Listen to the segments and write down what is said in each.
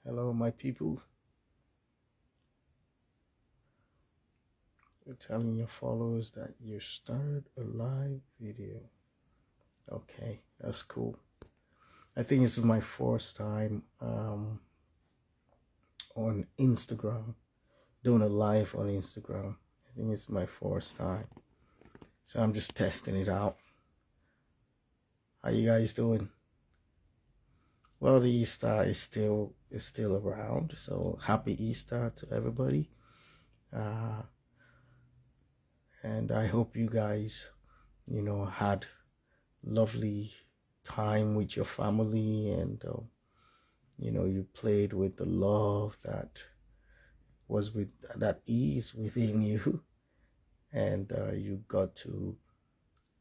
Hello, my people. You're telling your followers that you started a live video. Okay, that's cool. I think this is my first time on Instagram, doing a live on Instagram. I think it's my first time. So I'm just testing it out. How you guys doing? Well, the Easter is still around, so happy Easter to everybody. And I hope you guys, had lovely time with your family, and you played with the love that was with that ease within you, and you got to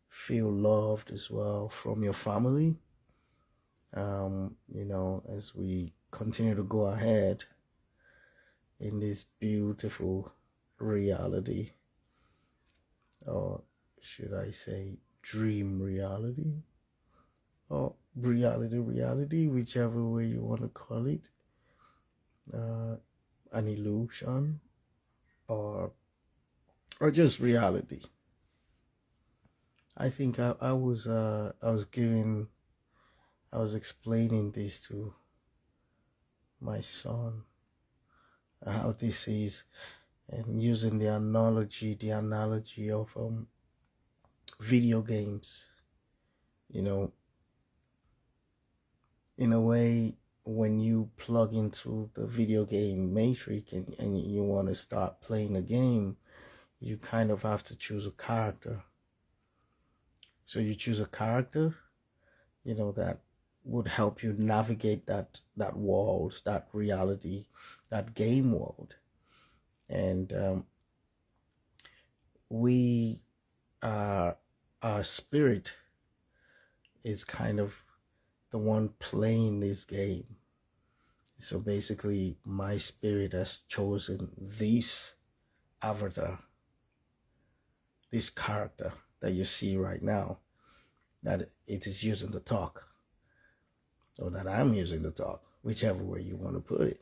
feel loved as well from your family. As we continue to go ahead in this beautiful reality, or should I say dream reality, or reality, whichever way you want to call it, an illusion, or just reality. I think I was explaining this to my son, how this is, and using the analogy of video games. In a way, when you plug into the video game matrix and you want to start playing a game, you kind of have to choose a character. So you choose a character, that would help you navigate that world, that reality, that game world. And our spirit is kind of the one playing this game. So basically, my spirit has chosen this avatar, this character that you see right now, that it is using to talk, or that I'm using to talk, whichever way you want to put it.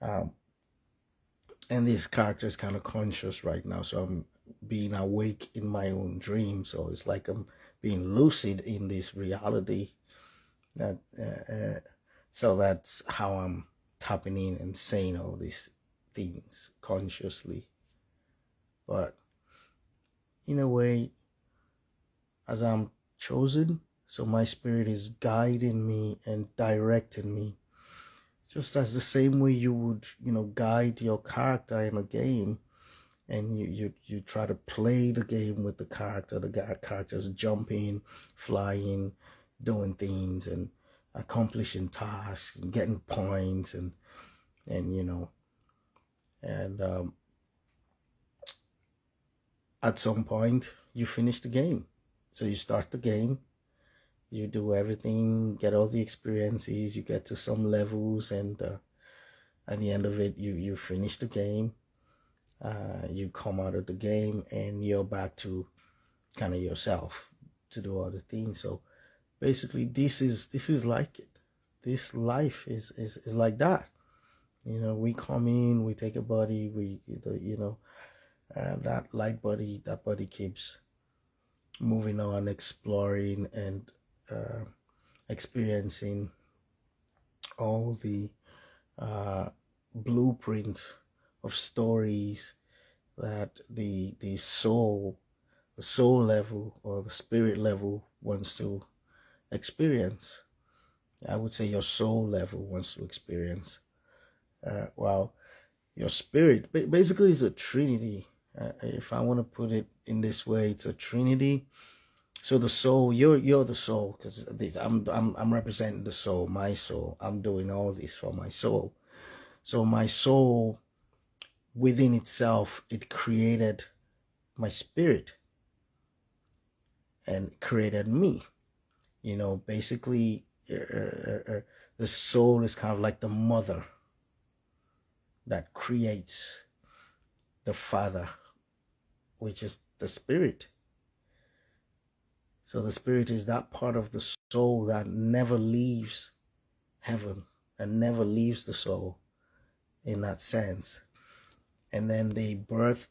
And this character is kind of conscious right now, so I'm being awake in my own dream. So it's like I'm being lucid in this reality. So that's how I'm tapping in and saying all these things consciously. But in a way, as I'm chosen, so my spirit is guiding me and directing me, just as the same way you would, guide your character in a game, and you try to play the game with the character. The character's jumping, flying, doing things, and accomplishing tasks, and getting points, and at some point you finish the game. So you start the game, you do everything, get all the experiences, you get to some levels, and at the end of it, you finish the game. You come out of the game, and you're back to kind of yourself to do other things. So basically, this is like it. This life is like that. We come in, we take a body, that light body, that body keeps moving on, exploring, and experiencing all the blueprint of stories that the soul level, or the spirit level, wants to experience. I would say your soul level wants to experience. While your spirit basically is a trinity. If I want to put it in this way, it's a trinity. So the soul, you're the soul, because I'm representing the soul, my soul. I'm doing all this for my soul. So my soul, within itself, it created my spirit and created me. Basically, the soul is kind of like the mother that creates the father, which is the spirit. So the spirit is that part of the soul that never leaves heaven. and never leaves the soul in that sense. And then they birth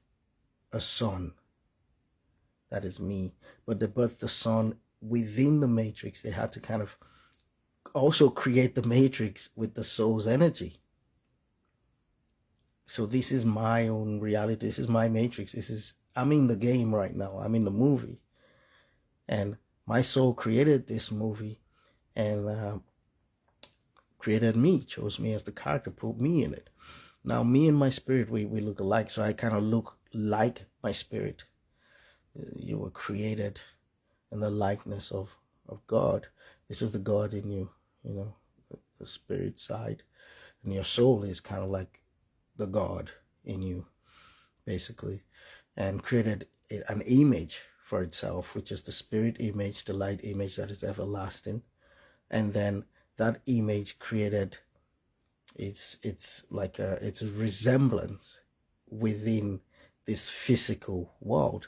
a son, that is me, but they birthed the son within the matrix. They had to kind of also create the matrix with the soul's energy. So this is my own reality. This is my matrix. I'm in the game right now. I'm in the movie. And my soul created this movie and created me, chose me as the character, put me in it. Now, me and my spirit, we look alike. So I kind of look like my spirit. You were created in the likeness of God. This is the God in you, the spirit side. And your soul is kind of like the God in you, basically, and created an image for itself, which is the spirit image, the light image that is everlasting. And then that image created its like its resemblance within this physical world.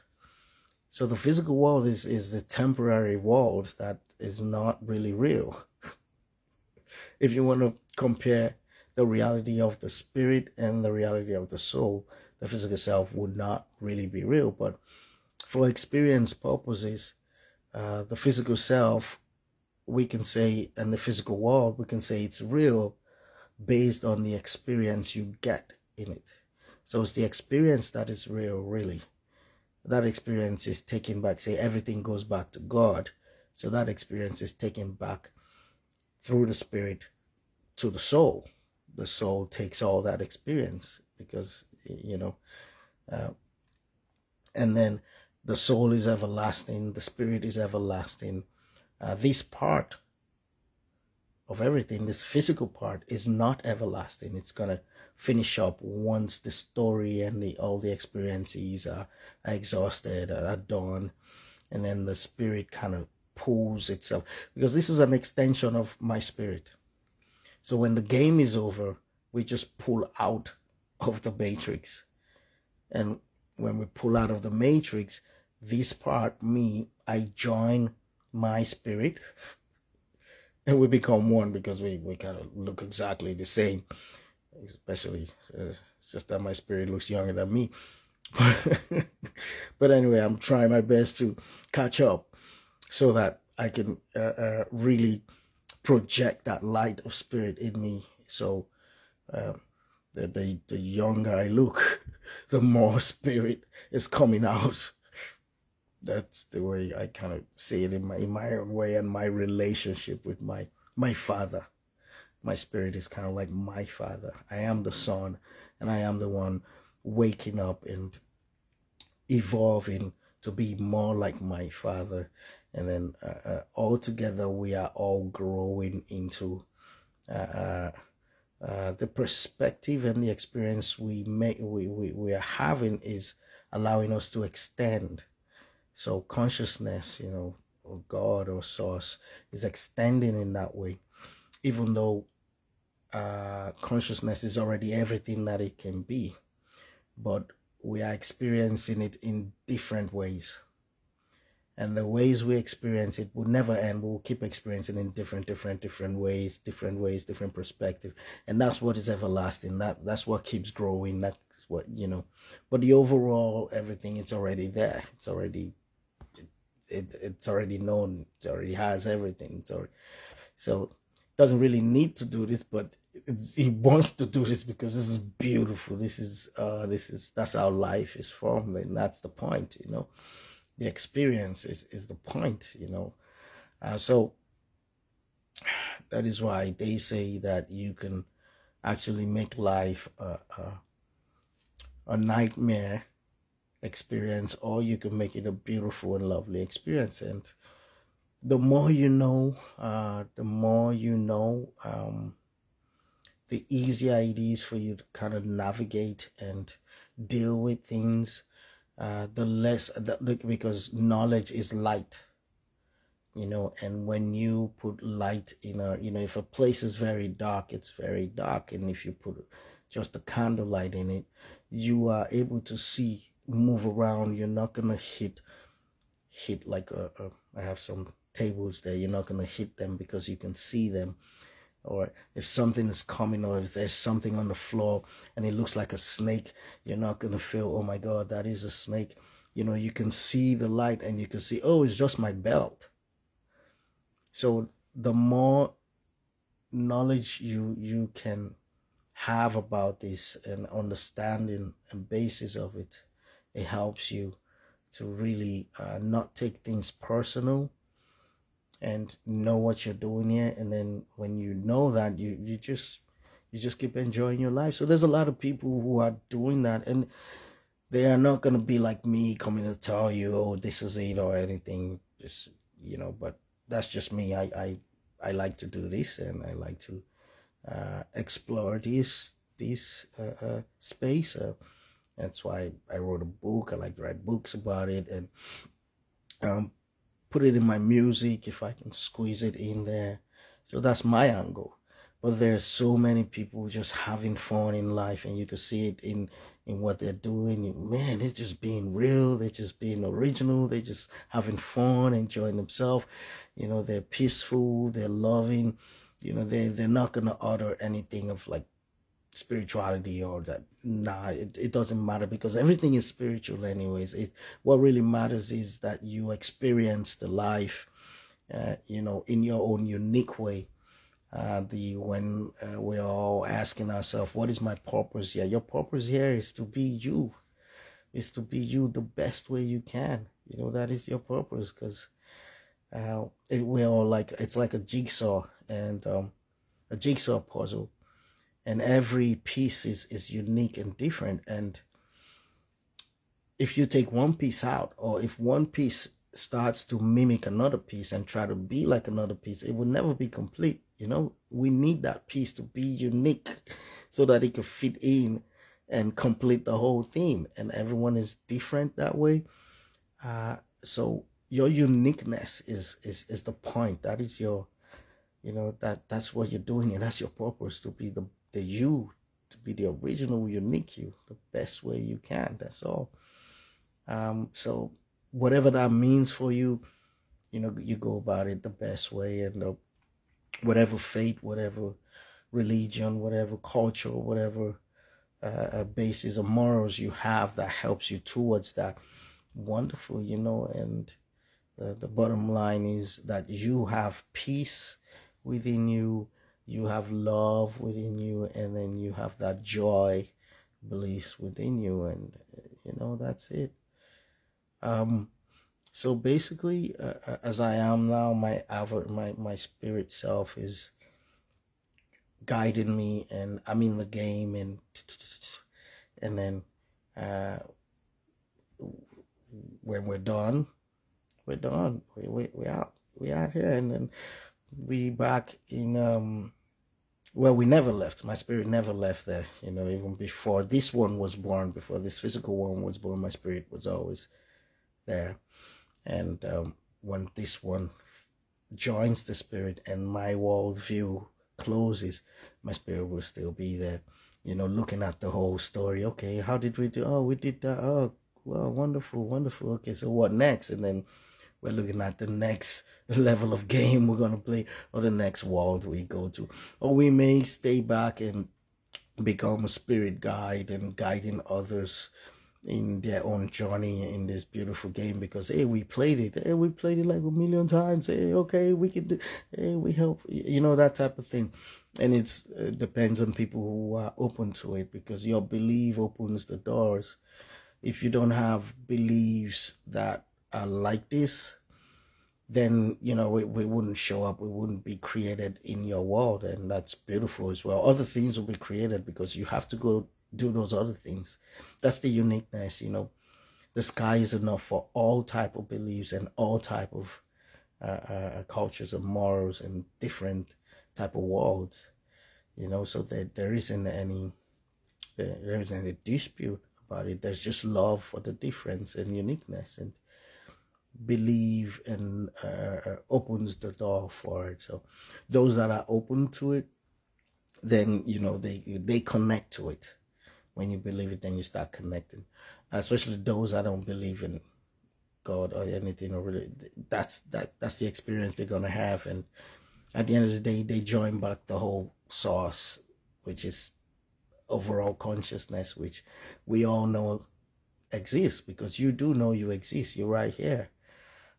So the physical world is the temporary world that is not really real. If you want to compare the reality of the spirit and the reality of the soul, the physical self would not really be real. But for experience purposes, the physical self, we can say, and the physical world, we can say it's real based on the experience you get in it. So it's the experience that is real, really. That experience is taken back, say everything goes back to God. So that experience is taken back through the spirit to the soul. The soul takes all that experience because, and then the soul is everlasting, the spirit is everlasting. This part of everything, this physical part, is not everlasting. It's going to finish up once the story and all the experiences are exhausted, are done. And then the spirit kind of pulls itself, because this is an extension of my spirit. So when the game is over, we just pull out of the matrix. And when we pull out of the matrix, this part, me, I join my spirit, and we become one, because we kind of look exactly the same. Especially, it's just that my spirit looks younger than me. But anyway, I'm trying my best to catch up so that I can really project that light of spirit in me. So the younger I look, the more spirit is coming out. That's the way I kind of see it in my own way, and my relationship with my father. My spirit is kind of like my father. I am the son, and I am the one waking up and evolving to be more like my father. And then all together, we are all growing into the perspective and the experience we are having is allowing us to extend. So consciousness, or God or source, is extending in that way, even though consciousness is already everything that it can be, but we are experiencing it in different ways. And the ways we experience it will never end. We'll keep experiencing in different ways, different perspective. And that's what is everlasting. That's what keeps growing. That's what, but the overall everything, it's already there. It's already known. It already has everything. So it doesn't really need to do this, but he wants to do this because this is beautiful. That's how life is formed, and that's the point. The experience is the point. So that is why they say that you can actually make life a nightmare experience, or you can make it a beautiful and lovely experience. And the more you know, the easier it is for you to kind of navigate and deal with things. The less, because knowledge is light, and when you put light in if a place is very dark, it's very dark. And if you put just a candlelight in it, you are able to see, move around. You're not going to hit like I have some tables there. You're not going to hit them because you can see them. or if something is coming, or if there's something on the floor and it looks like a snake, you're not going to feel, oh my God, that is a snake. You can see the light and you can see, oh, it's just my belt. So the more knowledge you can have about this and understanding and basis of it, it helps you to really not take things personal and know what you're doing here. And then when you know that, you just keep enjoying your life. So there's a lot of people who are doing that, and they are not going to be like me coming to tell you, oh, this is it or anything. Just, but that's just me. I like to do this, and I like to explore this space. That's why I wrote a book. I like to write books about it, and um, put it in my music if I can squeeze it in there. So that's my angle. But there's so many people just having fun in life, and you can see it in what they're doing. Man, they're just being real. They're just being original. They're just having fun, enjoying themselves. They're peaceful. They're loving. They're not gonna utter anything of like spirituality or that. Nah, it doesn't matter, because everything is spiritual anyways. What really matters is that you experience the life in your own unique way. When we're all asking ourselves, what is my purpose here? Your purpose here is to be you, the best way you can. That is your purpose, because we're all like, it's like a jigsaw, and a jigsaw puzzle, and every piece is unique and different. And if you take one piece out, or if one piece starts to mimic another piece and try to be like another piece, it will never be complete. We need that piece to be unique so that it can fit in and complete the whole theme. And everyone is different that way. So your uniqueness is the point. That is your, that's what you're doing, and that's your purpose, to be the you, to be the original, unique you, the best way you can. That's all. So whatever that means for you, you go about it the best way. And whatever faith, whatever religion, whatever culture, whatever basis or morals you have that helps you towards that, wonderful. And the bottom line is that you have peace within you, you have love within you, and then you have that joy, bliss within you, and that's it. So basically, as I am now, my spirit self is guiding me, and I'm in the game, and then when we're done, we're done. We out. We out here, and then we back in well, we never left. My spirit never left there. Even before this one was born, before this physical one was born, my spirit was always there. And when this one joins the spirit and my world view closes, my spirit will still be there, looking at the whole story. Okay, how did we do? Oh, we did that. Oh, well, wonderful, wonderful. Okay, so what next? And then we're looking at the next level of game we're going to play, or the next world we go to. Or we may stay back and become a spirit guide and guiding others in their own journey in this beautiful game, because hey, we played it like a million times. Hey, okay, we can do, hey, we help, that type of thing. And it depends on people who are open to it, because your belief opens the doors. If you don't have beliefs that are like this, then we wouldn't show up, we wouldn't be created in your world. And that's beautiful as well. Other things will be created because you have to go do those other things. That's the uniqueness. The sky is enough for all type of beliefs and all type of cultures and morals and different type of worlds. So that there isn't any dispute about it. There's just love for the difference and uniqueness, and believe and opens the door for it. So those that are open to it, then they connect to it. When you believe it, then you start connecting. Especially those that don't believe in God or anything, or really, that's the experience they're gonna have. And At the end of the day, they join back the whole source, which is overall consciousness, which we all know exists, because you do know you exist. You're right here.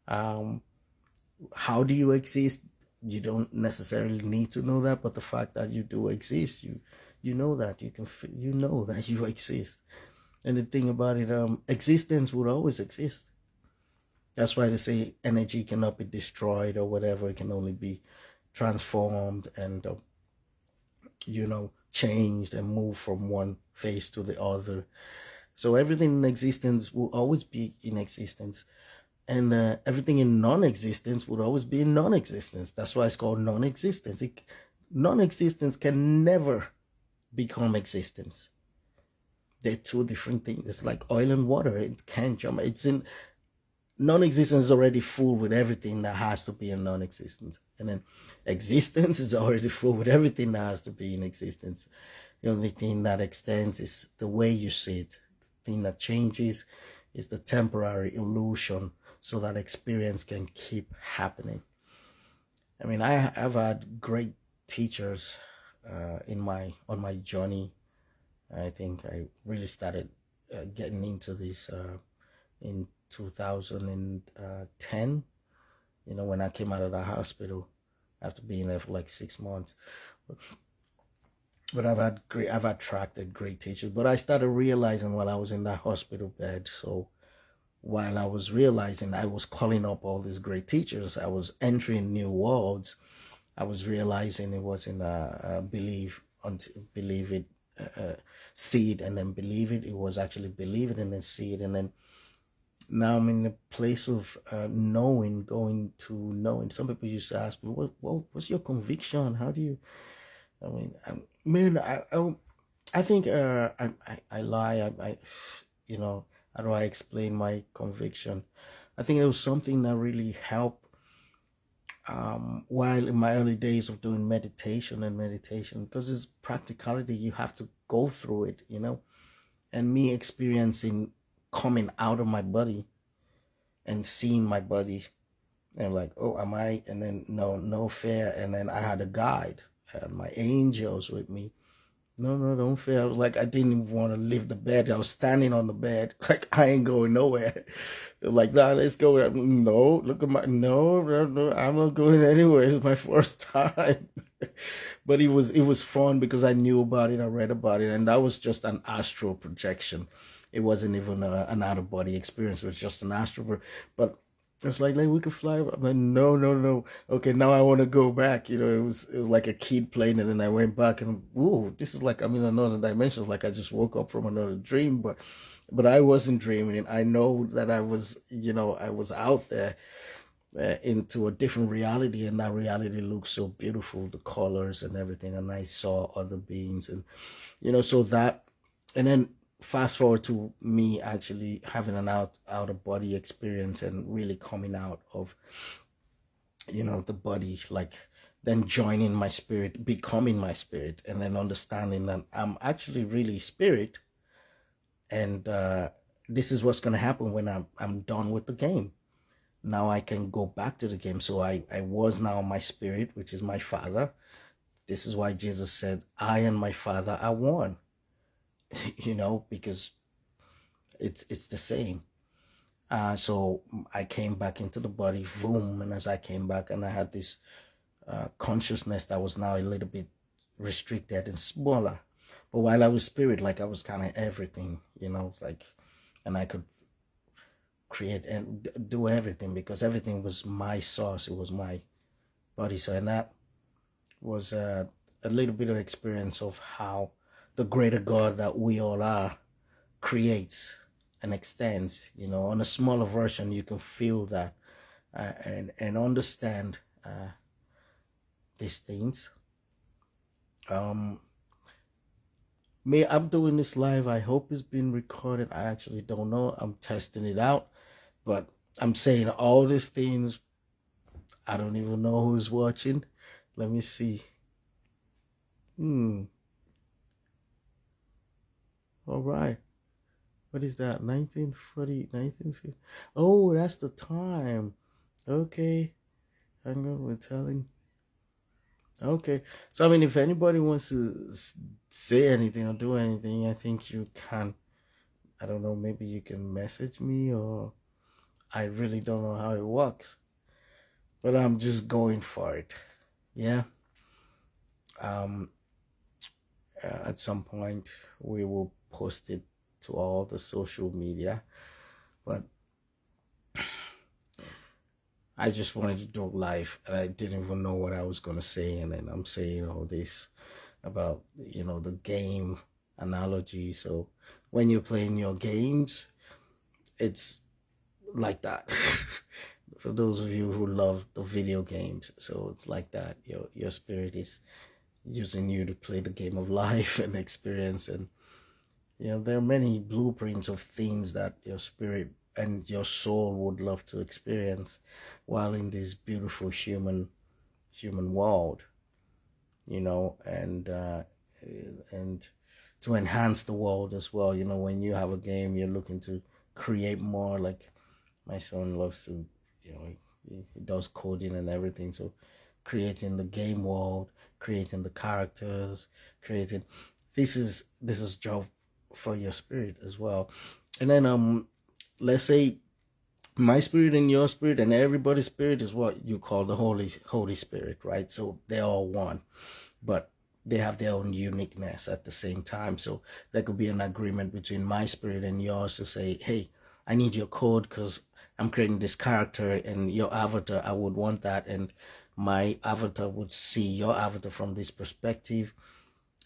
How do you exist? You don't necessarily need to know that, but the fact that you do exist, you know that you know that you exist. And the thing about it, existence would always exist. That's why they say energy cannot be destroyed or whatever. It can only be transformed and changed and moved from one phase to the other. So everything in existence will always be in existence, and everything in non-existence would always be in non-existence. That's why it's called non-existence. Non-existence can never become existence. They're two different things. It's like oil and water. It can't jump. It's in non-existence is already full with everything that has to be in non-existence, and then existence is already full with everything that has to be in existence. The only thing that extends is the way you see it. The thing that changes is the temporary illusion, so that experience can keep happening. I mean, I've had great teachers on my journey. I think I really started getting into this in 2010, when I came out of the hospital after being there for like 6 months. But I've attracted great teachers. But I started realizing while I was in that hospital bed. So while I was realizing, I was calling up all these great teachers. I was entering new worlds. I was realizing it wasn't believe it, see it and then believe it. It was actually believe it and then see it. And then now I'm in the place of knowing, going to knowing. Some people used to ask me, what's your conviction? How do you, I think I lie. How do I explain my conviction? I think it was something that really helped while in my early days of doing meditation, because it's practicality. You have to go through it, and me experiencing coming out of my body and seeing my body and like, oh, am I? And then no fear. And then I had a guide, I had my angels with me. No, don't fear. I was like, I didn't even want to leave the bed. I was standing on the bed, like I ain't going nowhere. Like, nah, let's go. No, look at my no, I'm not going anywhere. It's my first time. But it was fun because I knew about it, I read about it, and that was just an astral projection. It wasn't even an out of body experience. It was just an astral. But it's like we could fly. I'm like, no. Okay, now I want to go back. It was like a kid playing, and then I went back, and ooh, this is like I'm in another dimension. Like I just woke up from another dream, but I wasn't dreaming. I know that I was out there into a different reality, and that reality looked so beautiful, the colors and everything, and I saw other beings, and so that, and then fast forward to me actually having an out of body experience and really coming out of the body, like then joining my spirit, becoming my spirit, and then understanding that I'm actually really spirit, and this is what's going to happen when I'm done with the game. Now I can go back to the game. So I was now my spirit, which is my Father. This is why Jesus said, I and my Father are one. Because it's the same. So I came back into the body, boom, and as I came back, and I had this consciousness that was now a little bit restricted and smaller. But while I was spirit, like I was kind of everything, like, and I could create and do everything because everything was my source. It was my body. So, and that was a little bit of experience of how the greater God that we all are creates and extends. On a smaller version, you can feel that and understand these things. I'm doing this live. I hope it's been recorded. I actually don't know. I'm testing it out, but I'm saying all these things. I don't even know who's watching. Let me see. All right. What is that? 1940, 1950. Oh, that's the time. Okay. Hang on, we're telling. Okay. So I mean, if anybody wants to say anything or do anything, I think you can. I don't know. Maybe you can message me, or I really don't know how it works, but I'm just going for it. Yeah. Um. At some point, we will post it to all the social media, but I just wanted to do live, and I didn't even know what I was gonna say, and then I'm saying all this about the game analogy. So when you're playing your games, it's like that. For those of you who love the video games, so it's like that. Your spirit is using you to play the game of life and experience, and there are many blueprints of things that your spirit and your soul would love to experience while in this beautiful human world, and to enhance the world as well. When you have a game, you're looking to create more. Like my son loves to, he does coding and everything. So creating the game world, creating the characters, creating this is job for your spirit as well. And then let's say my spirit and your spirit and everybody's spirit is what you call the Holy Spirit, right? So they're all one, but they have their own uniqueness at the same time. So there could be an agreement between my spirit and yours to say, hey, I need your code because I'm creating this character, and your avatar, I would want that, and my avatar would see your avatar from this perspective,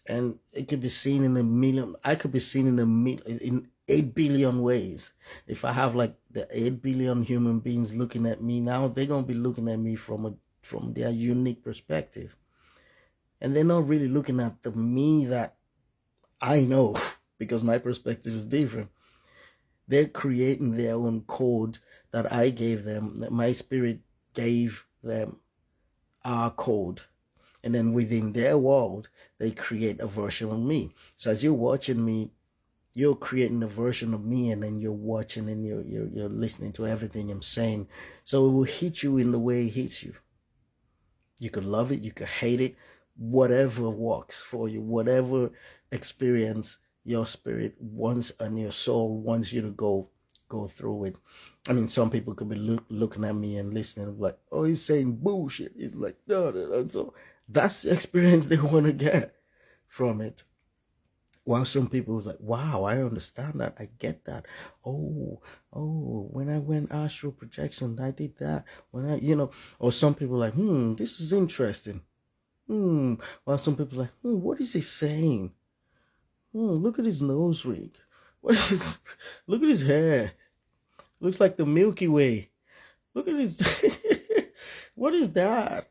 and it could be seen in a million. I could be seen in 8 billion ways. If I have like the 8 billion human beings looking at me now, they're gonna be looking at me from their unique perspective, and they're not really looking at the me that I know because my perspective is different. They're creating their own code that I gave them, that my spirit gave them our code. And then within their world, they create a version of me. So as you're watching me, you're creating a version of me, and then you're watching and you're listening to everything I'm saying. So it will hit you in the way it hits you. You could love it, you could hate it, whatever works for you, whatever experience your spirit wants and your soul wants you to go through it. I mean, some people could be looking at me and listening like, oh, he's saying bullshit. He's like, no, no, no. And so that's the experience they want to get from it. While some people was like, wow, I understand that. I get that. When I went astral projection, I did that. Or some people like, this is interesting. While some people like, what is he saying? Look at his nose rig. What is his, look at his hair. Looks like the Milky Way. Look at his, what is that?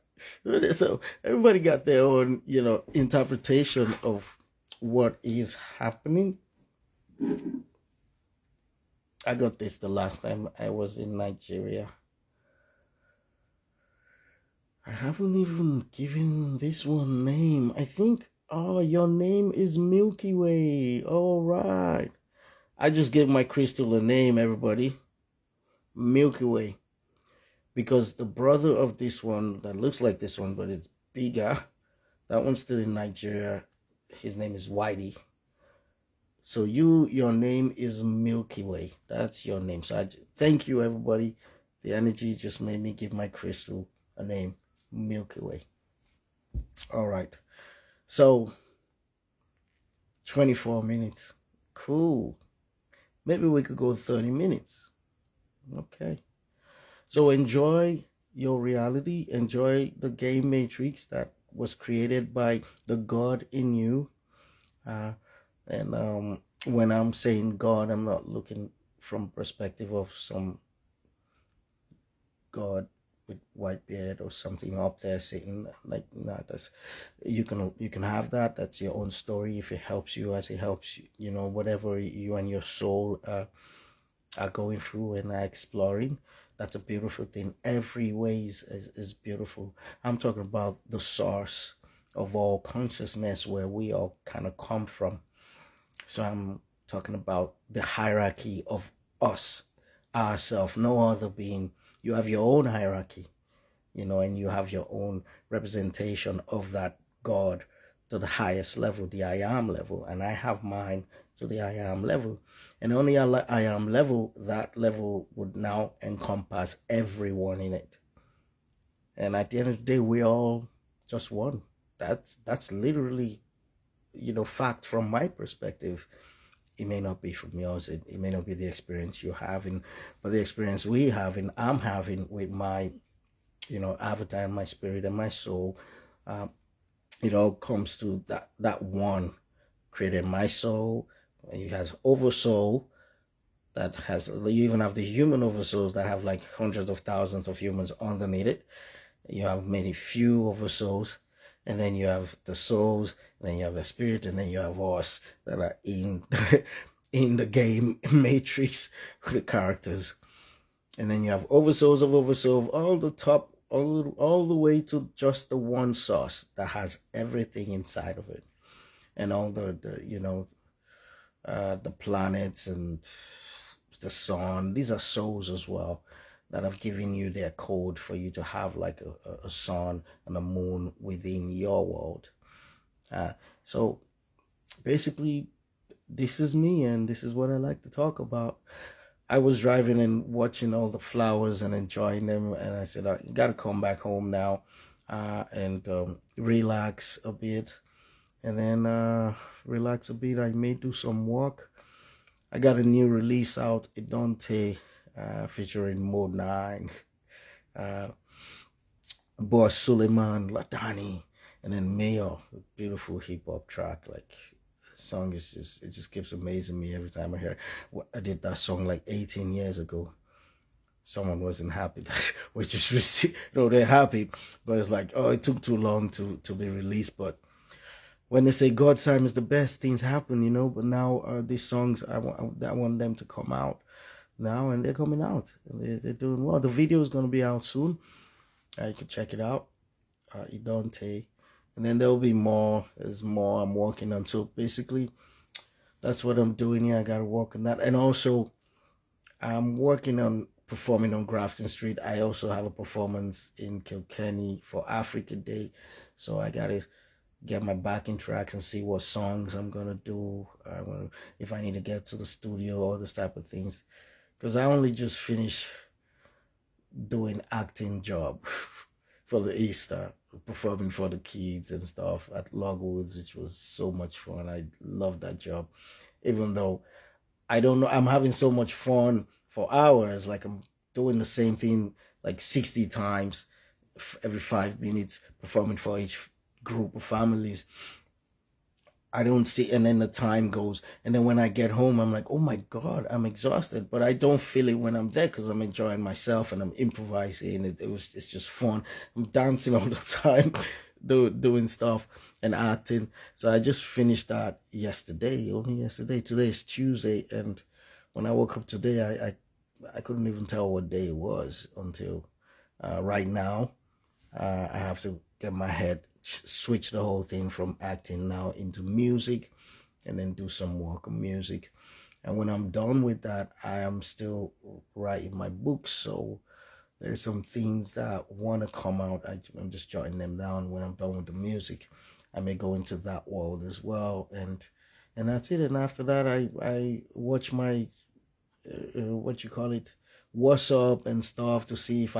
So everybody got their own, interpretation of what is happening. I got this the last time I was in Nigeria. I haven't even given this one name. I think, your name is Milky Way. All right. I just gave my crystal a name, everybody. Milky Way. Because the brother of this one that looks like this one, but it's bigger, that one's still in Nigeria. His name is Whitey. So your name is Milky Way. That's your name. So thank you, everybody. The energy just made me give my crystal a name, Milky Way. All right. So 24 minutes. Cool. Maybe we could go 30 minutes. Okay. So enjoy your reality. Enjoy the game matrix that was created by the God in you. And when I'm saying God, I'm not looking from perspective of some God with white beard or something up there sitting like that. That's you can have that. That's your own story. If it helps you, as it helps you, whatever you and your soul are going through and are exploring, that's a beautiful thing. Every way is beautiful. I'm talking about the source of all consciousness, where we all kind of come from. So I'm talking about the hierarchy of us, ourself, no other being. You have your own hierarchy. and you have your own representation of that God to the highest level, the I am level, and I have mine to the I am level. And only I am level, that level would now encompass everyone in it. And at the end of the day, we all just one. That's literally, fact from my perspective. It may not be from yours. It may not be the experience you're having, but the experience we having, I'm having with my, avatar, and my spirit and my soul. It all comes to that one created my soul. It has oversoul that has, you even have the human oversouls that have like hundreds of thousands of humans underneath it. You have many few oversouls, and then you have the souls, and then you have the spirit, and then you have us that are in in the game matrix with the characters. And then you have oversouls of oversoul, all the top, all the way to just the one source that has everything inside of it, and all the planets and the sun. These are souls as well that have given you their code for you to have like a sun and a moon within your world. So basically, this is me, and this is what I like to talk about. I was driving and watching all the flowers and enjoying them, and I said, you got to come back home now and relax a bit. And then relax a bit. I may do some work. I got a new release out, Idante, featuring Mode 9, Boss Suleiman, Latani, and then Mayo, a beautiful hip hop track. Like, the song is it just keeps amazing me every time I hear it. I did that song like 18 years ago. Someone wasn't happy that we just received, they're happy, but it's like, oh, it took too long to be released. But when they say God's time is the best, things happen, But now these songs, I want them to come out now, and they're coming out. And they're doing well. The video is going to be out soon. You can check it out. Idante. And then there'll be more. There's more I'm working on. So basically, that's what I'm doing here. I got to work on that. And also, I'm working on performing on Grafton Street. I also have a performance in Kilkenny for Africa Day. So I got to get my backing tracks and see what songs I'm gonna do. If I need to get to the studio, all this type of things, because I only just finished doing acting job for the Easter, performing for the kids and stuff at Logwoods, which was so much fun. I love that job, even though I don't know, I'm having so much fun for hours. Like, I'm doing the same thing like 60 times every 5 minutes, performing for each group of families. I don't see, and then the time goes, and then when I get home, I'm like, oh my God, I'm exhausted, but I don't feel it when I'm there because I'm enjoying myself and I'm improvising. It's just fun. I'm dancing all the time, doing stuff and acting. So I just finished that yesterday, only yesterday. Today is Tuesday, and when I woke up today, I couldn't even tell what day it was until right now. I have to get my head, switch the whole thing from acting now into music, and then do some work on music. And when I'm done with that, I am still writing my books. So there's some things that want to come out. I'm just jotting them down. When I'm done with the music, I may go into that world as well. And that's it. And after that, I watch my, what you call it, what's up and stuff to see if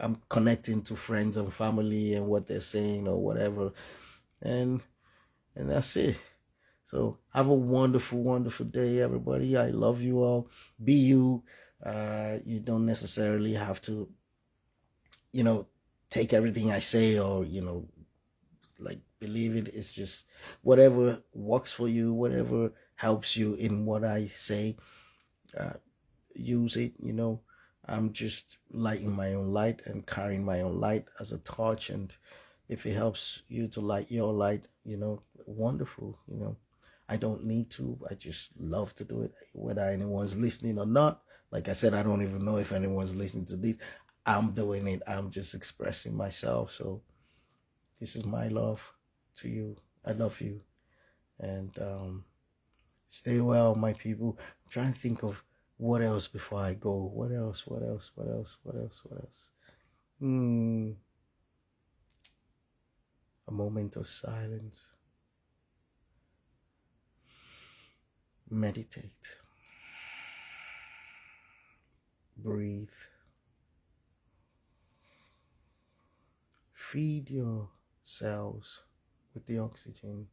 I'm connecting to friends and family and what they're saying or whatever. And that's it. So have a wonderful, wonderful day, everybody. I love you all. Be you. You don't necessarily have to, take everything I say or, like believe it. It's just whatever works for you, whatever helps you in what I say, use it, I'm just lighting my own light and carrying my own light as a torch. And if it helps you to light your light, wonderful. I don't need to. I just love to do it, whether anyone's listening or not. Like I said, I don't even know if anyone's listening to this. I'm doing it. I'm just expressing myself. So this is my love to you. I love you. And stay well, my people. I'm trying to think of what else before I go. What else? a moment of silence. Meditate. Breathe. Feed your cells with the oxygen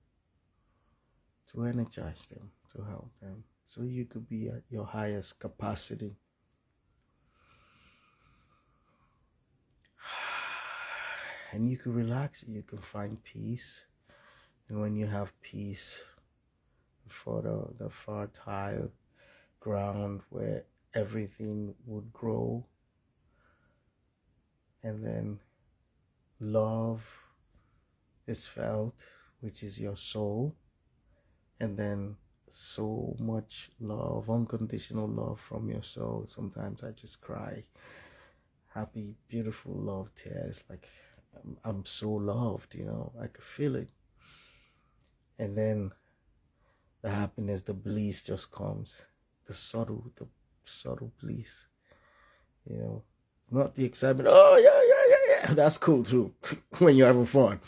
to energize them, to help them, so you could be at your highest capacity. And you can relax, you can find peace. And when you have peace, for the fertile ground where everything would grow, and then love is felt, which is your soul, and then so much love, unconditional love from your soul. Sometimes I just cry happy, beautiful love tears, like I'm so loved, I could feel it. And then the happiness, the bliss just comes, the subtle bliss, It's not the excitement, oh yeah, that's cool too, when you're having fun.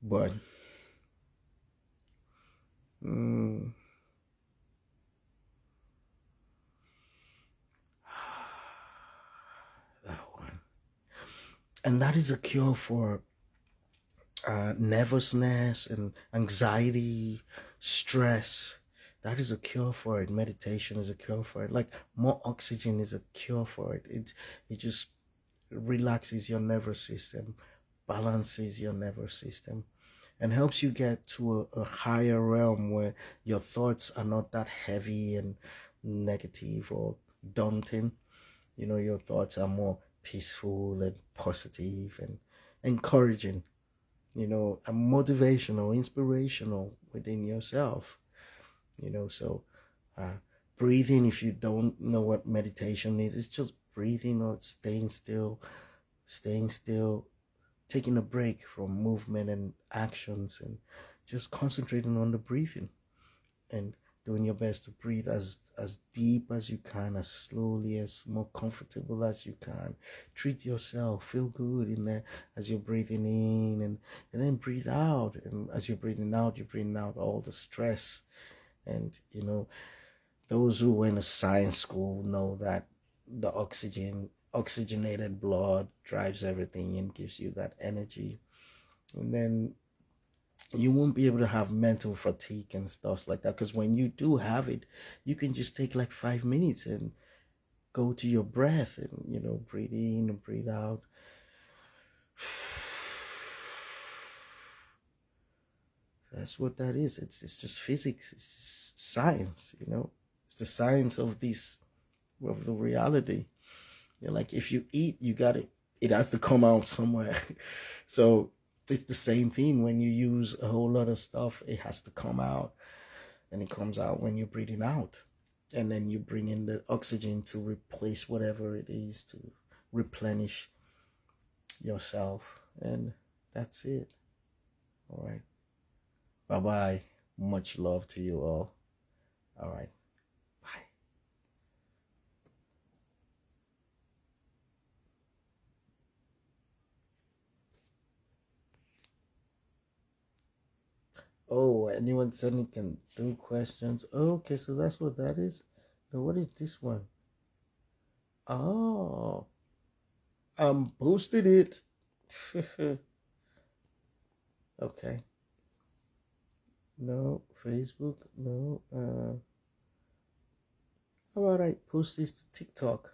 But that one. And that is a cure for nervousness and anxiety, stress. That is a cure for it. Meditation is a cure for it. Like more oxygen is a cure for it. It just relaxes your nervous system, balances your nervous system, and helps you get to a higher realm where your thoughts are not that heavy and negative or daunting. Your thoughts are more peaceful and positive and encouraging, and motivational, inspirational within yourself. So breathing, if you don't know what meditation is, it's just breathing or staying still, taking a break from movement and actions, and just concentrating on the breathing and doing your best to breathe as deep as you can, as slowly, as more comfortable as you can. Treat yourself, feel good in there as you're breathing in, and then breathe out. And as you're breathing out all the stress. And those who went to science school know that the oxygenated blood drives everything and gives you that energy. And then you won't be able to have mental fatigue and stuff like that, because when you do have it, you can just take like 5 minutes and go to your breath and breathe in and breathe out. That's what that is. It's just physics. It's just science. It's the science of the reality. Like if you eat, it has to come out somewhere. So it's the same thing when you use a whole lot of stuff. It has to come out, and it comes out when you're breathing out, and then you bring in the oxygen to replace whatever it is, to replenish yourself. And that's it. All right, bye much love to you all. All right, bye. Oh, anyone sending can do questions. Oh, okay, so that's what that is. Now, what is this one? Oh, posted it. Okay. No, Facebook. No. How about I post this to TikTok?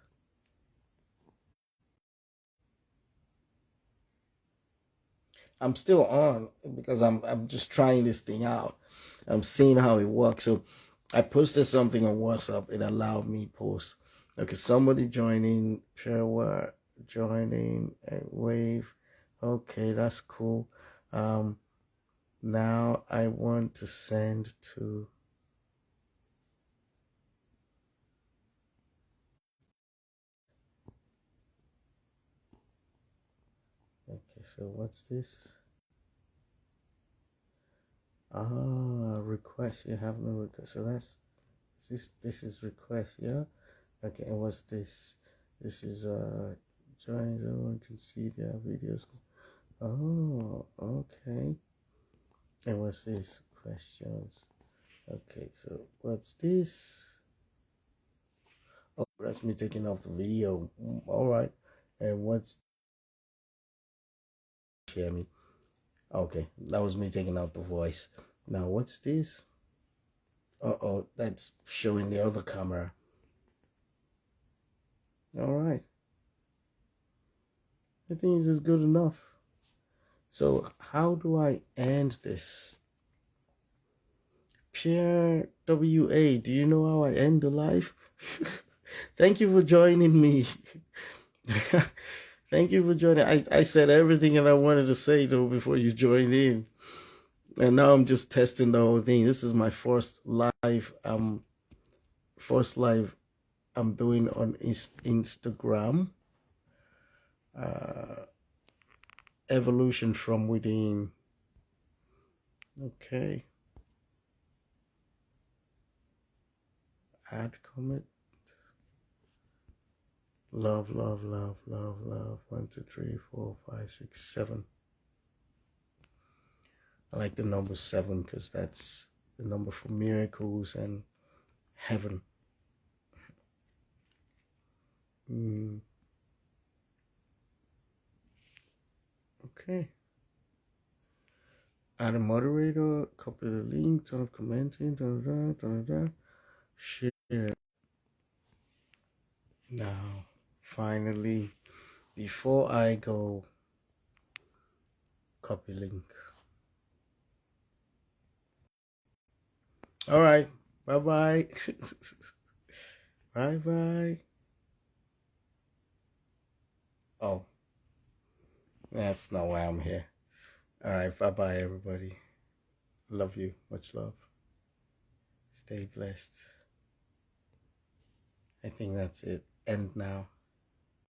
I'm still on because I'm just trying this thing out. I'm seeing how it works. So I posted something on WhatsApp. It allowed me post. Okay, somebody joining, share joining a wave. Okay, that's cool. Now I want to send to. Okay, so what's this? Request. You have no request. So this is request, yeah? Okay, and what's this? This is join, everyone can see their videos. Oh, okay. And what's this? Questions. Okay, so what's this? Oh, that's me taking off the video. All right. And what's share me? Okay, that was me taking out the voice. Now what's this? Oh, that's showing the other camera. All right. I think this is good enough. So how do I end this? Pierre WA, do you know how I end the live? Thank you for joining me. Thank you for joining. I said everything that I wanted to say though before you joined in. And now I'm just testing the whole thing. This is my first live I'm doing on Instagram. Evolution from within. Okay. Add comment. Love, love, love, love, love. 1, 2, 3, 4, 5, 6, 7. I like the number 7 because that's the number for miracles and heaven. Okay. Add a moderator, copy the link, turn off commenting, share. Now, finally, before I go, copy link. All right. Bye-bye. Bye-bye. Oh, that's not why I'm here. All right. Bye-bye, everybody. Love you. Much love. Stay blessed. I think that's it. End now.